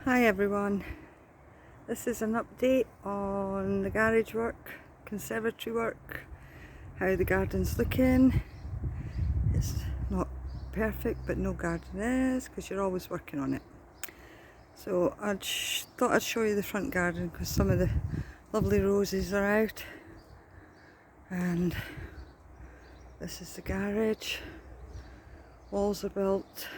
Hi everyone, this is an update on the garage work, conservatory work, how the garden's looking. It's not perfect, but no garden is, because you're always working on it. So I thought I'd show you the front garden because some of the lovely roses are out. And this is the garage. Walls are built,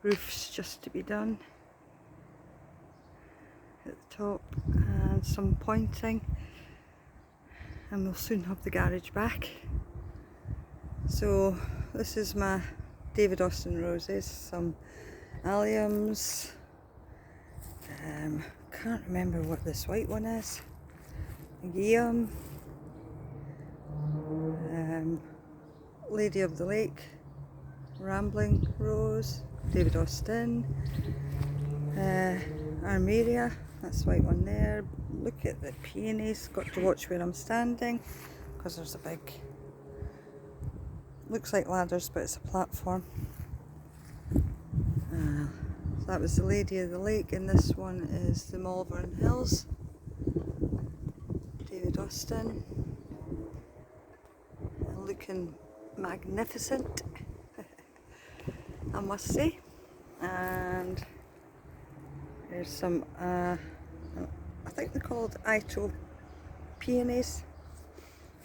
roof's just to be done at the top, and some pointing, and we'll soon have the garage back. So this is my David Austin roses, some alliums, can't remember what this white one is, Guillaume, Lady of the Lake, Rambling Rose, David Austin, Armeria, that's the white one there. Look at the peonies, got to watch where I'm standing because there's a big, looks like ladders but it's a platform. So that was the Lady of the Lake, and this one is the Malvern Hills, David Austin, looking magnificent I must say. And there's some I think they're called Ito peonies.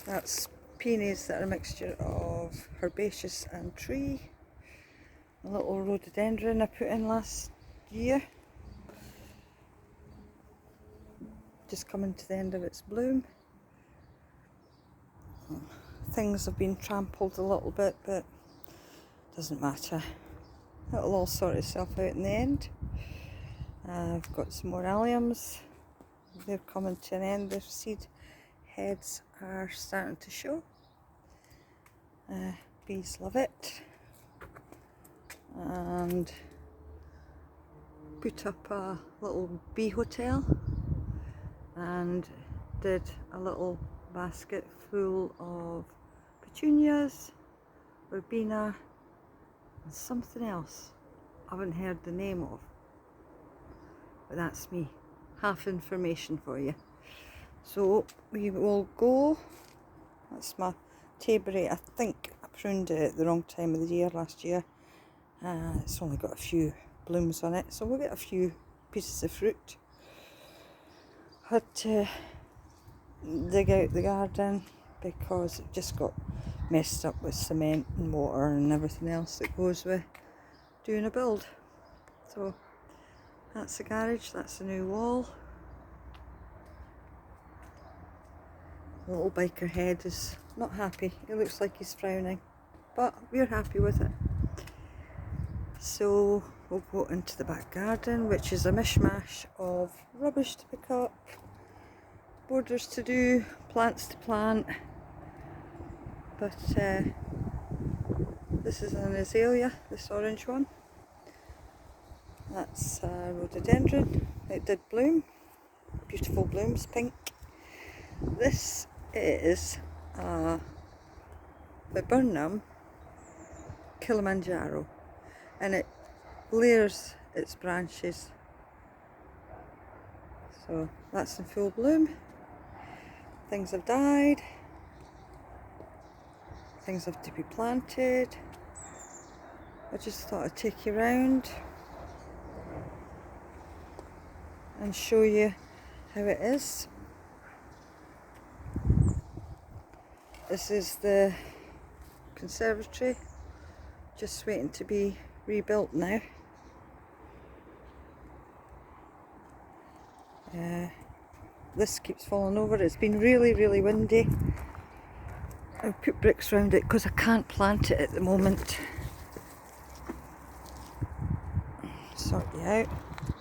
That's peonies that are a mixture of herbaceous and tree. A little rhododendron I put in last year, just coming to the end of its bloom. Things have been trampled a little bit, but doesn't matter, it'll all sort itself out in the end. I've got some more alliums, they're coming to an end, their seed heads are starting to show. Bees love it. And put up a little bee hotel and did a little basket full of petunias, verbena, and something else I haven't heard the name of, but that's me, half information for you. So we will go, that's my taberry. I think I pruned it at the wrong time of the year last year. It's only got a few blooms on it, so we'll get a few pieces of fruit. Had to dig out the garden because it just got messed up with cement and water and everything else that goes with doing a build. So that's the garage, that's the new wall. The little biker head is not happy, it looks like he's frowning, but we're happy with it. So we'll go into the back garden, which is a mishmash of rubbish to pick up, borders to do, plants to plant. But this is an azalea, this orange one. That's a rhododendron, it did bloom, beautiful blooms, pink. This is a viburnum Kilimanjaro, and it layers its branches. So that's in full bloom. Things have died, things have to be planted. I just thought I'd take you around and show you how it is. This is the conservatory, just waiting to be rebuilt now. This keeps falling over, it's been really windy. I've put bricks around it because I can't plant it at the moment. Sort you out.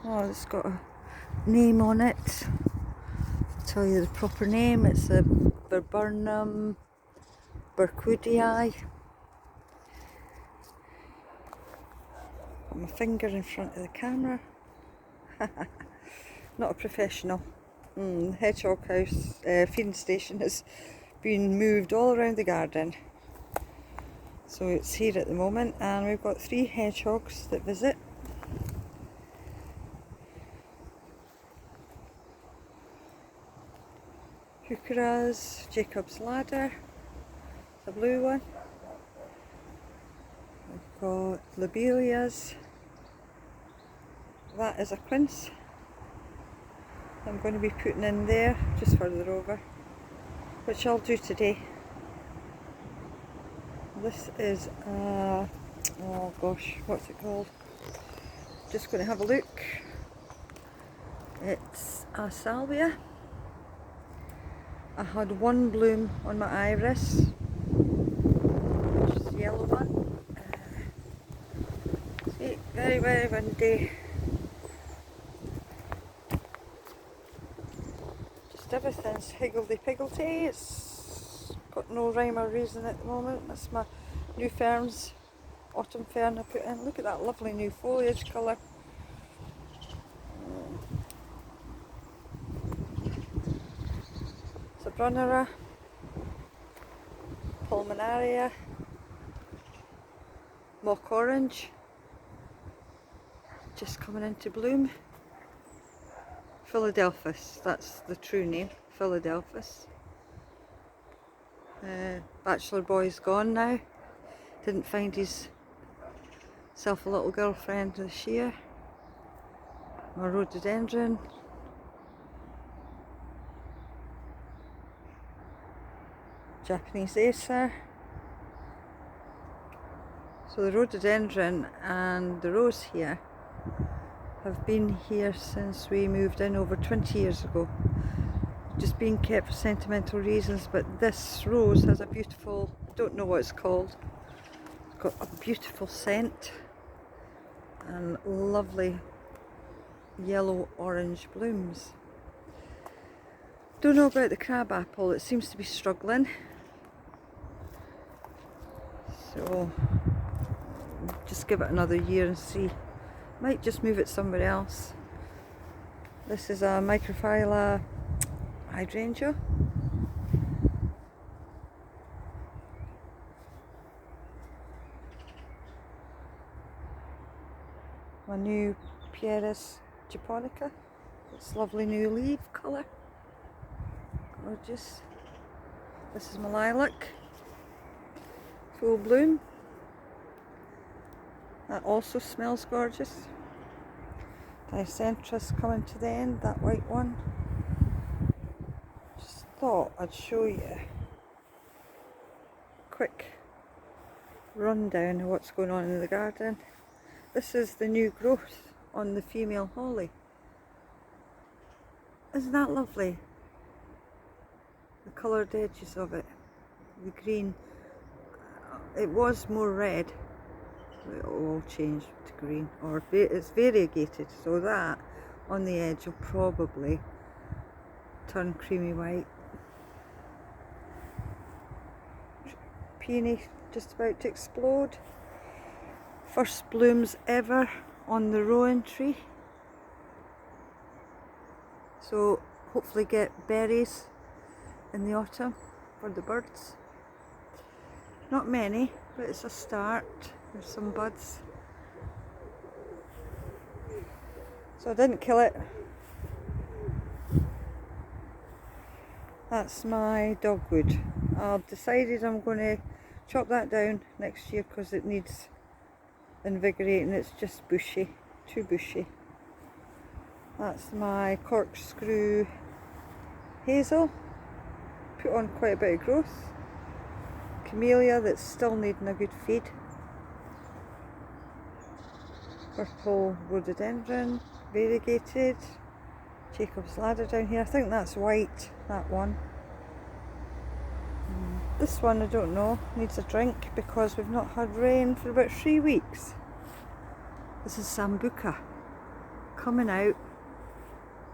Oh, it's got a name on it. I'll tell you the proper name. It's a Viburnum Burkwoodii. Got my finger in front of the camera. Not a professional. The hedgehog house feeding station has been moved all around the garden. So it's here at the moment, and we've got 3 hedgehogs that visit. heucheras, Jacob's ladder, the blue one. We've got lobelias. That is a quince I'm going to be putting in there just further over, which I'll do today. This is a, oh gosh, what's it called? Just going to have a look. It's a salvia. I had one bloom on my iris, which is the yellow one. See, very, very windy. Just everything's higgledy-piggledy. It's got no rhyme or reason at the moment. That's my new ferns, autumn fern I put in. Look at that lovely new foliage colour. Sabronera, pulmonaria, mock orange, just coming into bloom. Philadelphus, that's the true name, Philadelphus. Bachelor boy's gone now. Didn't find his self a little girlfriend this year. My rhododendron. Japanese acer. So the rhododendron and the rose here have been here since we moved in over 20 years ago. Just being kept for sentimental reasons, but this rose has a beautiful, I don't know what it's called, it's got a beautiful scent and lovely yellow orange blooms. Don't know about the crabapple, it seems to be struggling, so just give it another year and see. Might just move it somewhere else. This is a microphylla hydrangea. My new Pieris japonica. It's lovely new leaf colour. Gorgeous. This is my lilac. Full bloom. That also smells gorgeous. Dicentrus coming to the end, that white one. Just thought I'd show you a quick rundown of what's going on in the garden. This is the new growth on the female holly. Isn't that lovely? The coloured edges of it, the green. It was more red. It'll all change to green, or it's variegated, so that on the edge will probably turn creamy white. Peony just about to explode. First blooms ever on the rowan tree, so hopefully get berries in the autumn for the birds. Not many, but it's a start. There's some buds. So I didn't kill it. That's my dogwood. I've decided I'm going to chop that down next year because it needs invigorating. It's just bushy, too bushy. That's my corkscrew hazel. Put on quite a bit of growth. Camellia that's still needing a good feed. Purple rhododendron, variegated. Jacob's ladder down here. I think that's white, that one. This one I don't know, needs a drink because we've not had rain for about 3 weeks. This is Sambuca coming out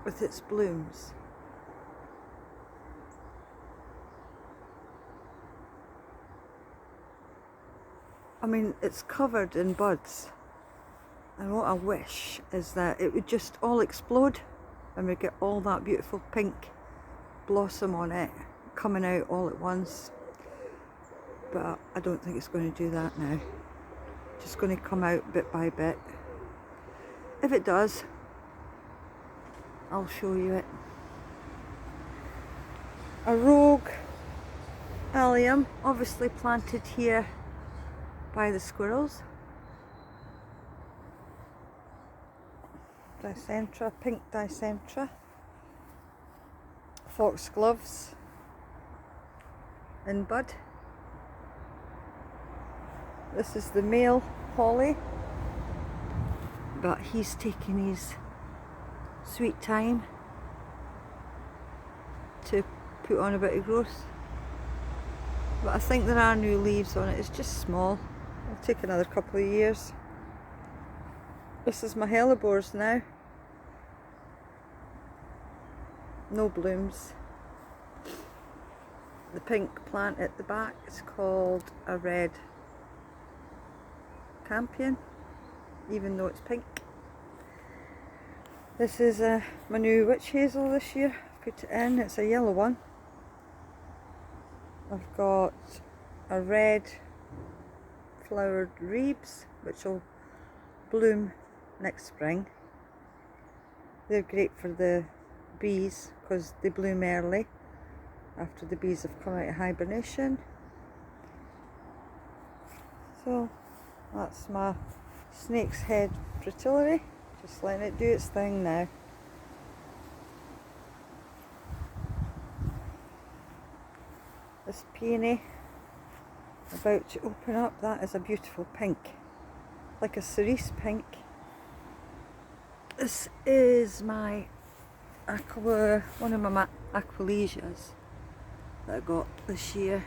with its blooms. I mean, it's covered in buds. And what I wish is that it would just all explode and we get all that beautiful pink blossom on it coming out all at once. But I don't think it's going to do that now. Just going to come out bit by bit. If it does, I'll show you it. a rogue allium, obviously planted here by the squirrels. Dicentra, pink dicentra. Foxgloves in bud. This is the male holly, but he's taking his sweet time to put on a bit of growth. But I think there are new leaves on it. It's just small. It'll take another couple of years. This is my hellebores now. No blooms. The pink plant at the back is called a red campion, even though it's pink. This is my new witch hazel this year. Put it in. It's a yellow one. I've got a red flowered rebs, which will bloom next spring. They're great for the bees because they bloom early after the bees have come out of hibernation. So that's my snake's head fritillary, just letting it do its thing now. This peony about to open up, that is a beautiful pink, like a cerise pink. This is my one of my aquilesias that I got this year.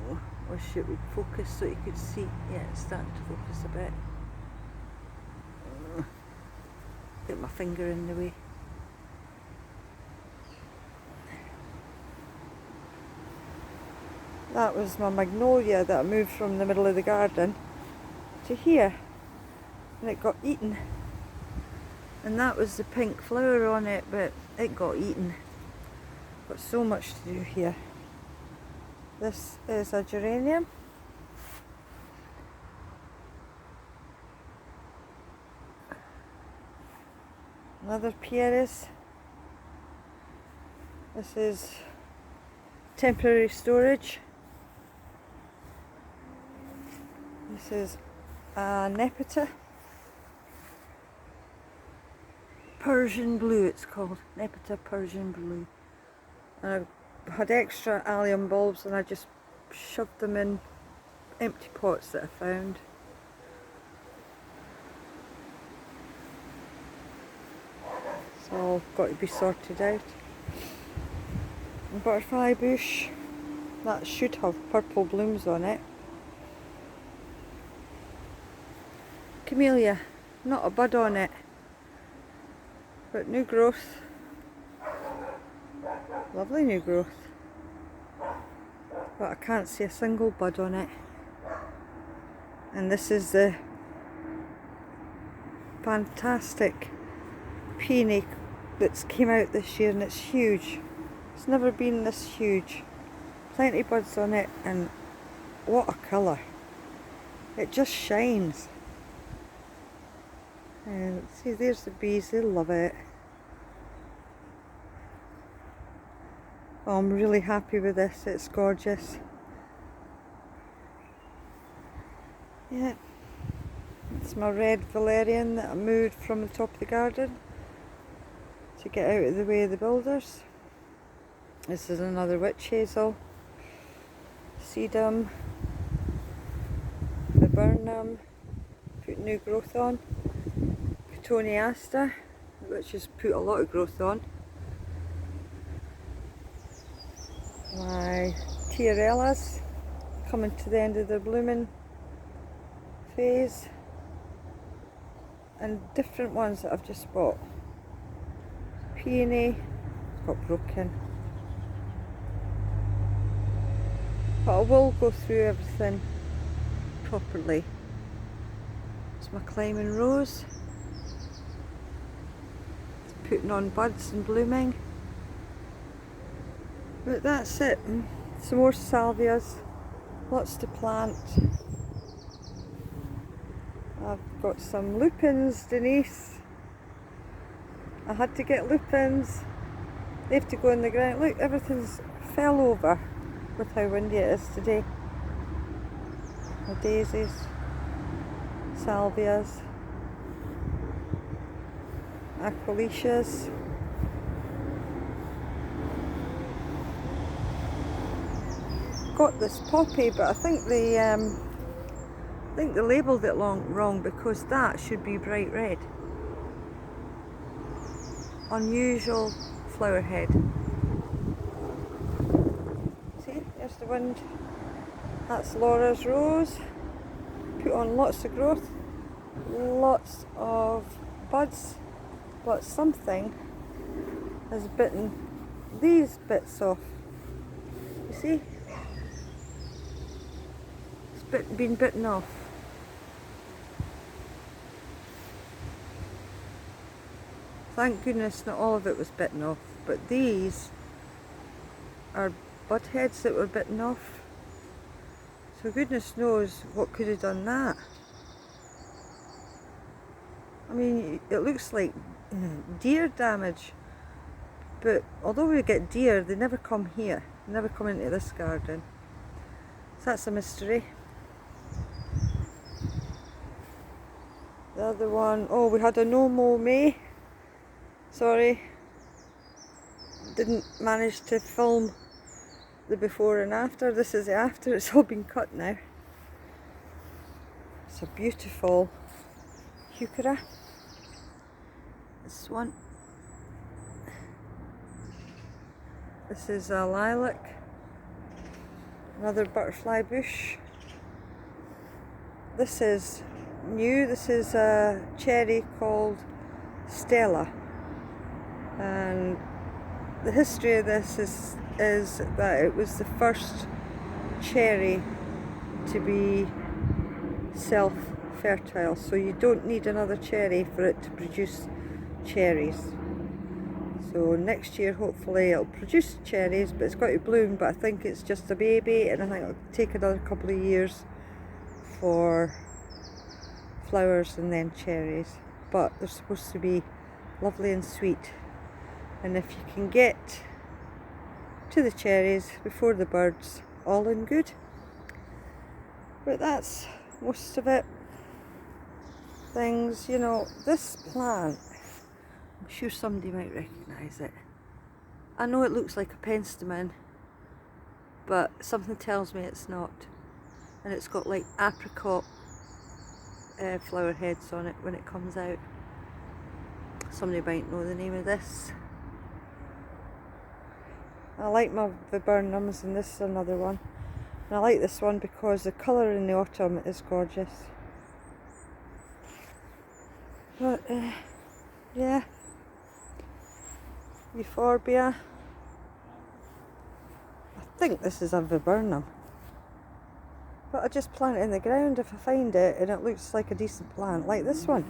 Oh, wish it would focus so you could see. Yeah, it's starting to focus a bit. Get my finger in the way. That was my magnolia that I moved from the middle of the garden to here, and it got eaten. And that was the pink flower on it, but it got eaten. Got so much to do here. This is a geranium. Another pieris. This is temporary storage. This is a nepeta. Persian blue it's called. Nepeta Persian blue. And I had extra allium bulbs and I just shoved them in empty pots that I found. It's all got to be sorted out. And butterfly bush, that should have purple blooms on it. Camellia, not a bud on it, but new growth. Lovely new growth. But I can't see a single bud on it. And this is the fantastic peony that's came out this year, and it's huge. It's never been this huge. Plenty of buds on it, and what a colour. It just shines. And see, there's the bees, they love it. Oh, I'm really happy with this, it's gorgeous. Yeah, it's my red valerian that I moved from the top of the garden to get out of the way of the builders. This is another witch hazel, sedum, viburnum, put new growth on, cotoneaster, which has put a lot of growth on. My tiarellas coming to the end of their blooming phase, and different ones that I've just bought. Peony got broken, but I will go through everything properly. It's my climbing rose, it's putting on buds and blooming. But that's it. Some more salvias, lots to plant. I've got some lupins, Denise. I had to get lupins. They have to go in the ground. Look, everything's fell over with how windy it is today. The daisies, salvias, aquiletias. Got this poppy, but I think they labelled it wrong, because that should be bright red. Unusual flower head. See, there's the wind. That's Laura's rose. Put on lots of growth, lots of buds, but something has bitten these bits off. You see? It's been bitten off. Thank goodness not all of it was bitten off, but these are bud heads that were bitten off. So goodness knows what could have done that. I mean, it looks like deer damage, but although we get deer, they never come here. They never come into this garden. So that's a mystery. The other one, oh, we had a Mow May. Sorry, didn't manage to film the before and after. This is the after. It's all been cut now. It's a beautiful heuchera. This one. This is a lilac. Another butterfly bush. This is new. This is a cherry called Stella. And the history of this is that it was the first cherry to be self-fertile, so you don't need another cherry for it to produce cherries. So next year hopefully it'll produce cherries, but it's got to bloom, but I think it's just a baby, and I think it'll take another couple of years for flowers and then cherries, but they're supposed to be lovely and sweet. And if you can get to the cherries before the birds, all in good. But that's most of it. Things, you know, this plant, I'm sure somebody might recognise it. I know it looks like a penstemon, but something tells me it's not. And it's got like apricot flower heads on it when it comes out. Somebody might know the name of this. I like my viburnums, and this is another one. And I like this one because the colour in the autumn is gorgeous. But yeah, euphorbia. I think this is a viburnum, but I just plant it in the ground if I find it and it looks like a decent plant, like this one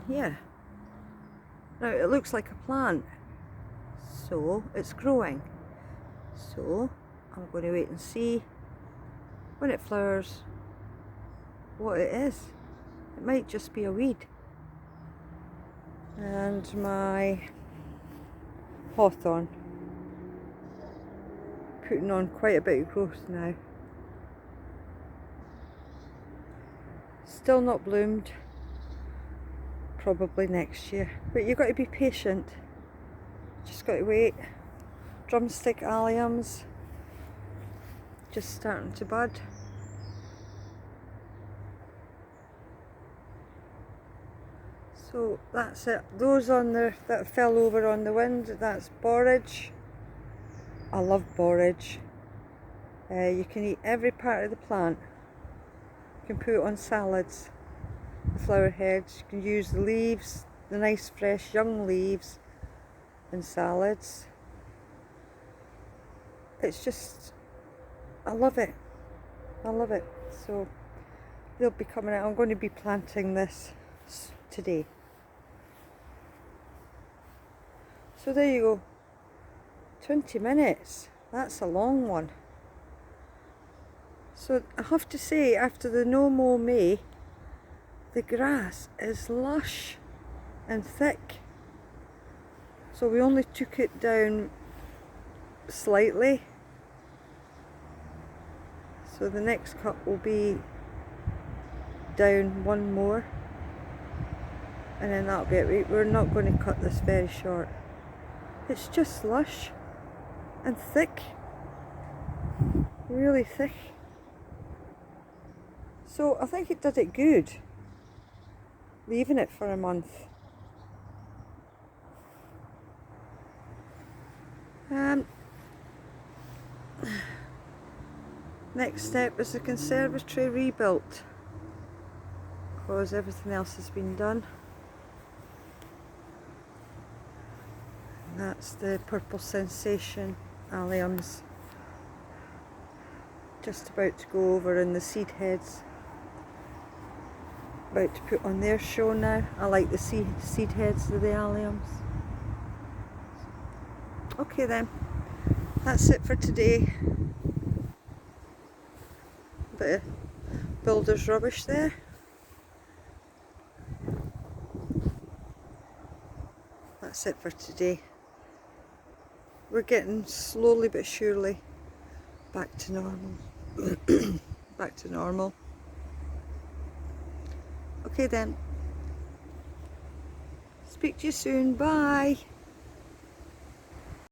here. Now it looks like a plant, so it's growing, so I'm going to wait and see when it flowers what it is. It might just be a weed. And my hawthorn, putting on quite a bit of growth now. Still not bloomed, probably next year, but you've got to be patient, just got to wait. Drumstick alliums just starting to bud. So that's it. Those on there that fell over on the wind, that's borage. I love borage. You can eat every part of the plant. You can put it on salads, the flower heads. You can use the leaves, the nice fresh young leaves, in salads. It's just, I love it. I love it. So they'll be coming out. I'm going to be planting this today. So there you go. 20 minutes. That's a long one. So I have to say, after the Mow May, the grass is lush and thick. So we only took it down slightly. So the next cut will be down one more, and then that'll be it. We're not going to cut this very short. It's just lush and thick, really thick. So I think it did it good, leaving it for a month. Next step is the conservatory rebuilt, because everything else has been done. And that's the Purple Sensation alliums. Just about to go over in the seed heads. About to put on their show now. I like the seed heads of the alliums. Okay then, that's it for today. Bit of builder's rubbish there. That's it for today. We're getting slowly but surely back to normal. Back to normal. Okay then. Speak to you soon. Bye.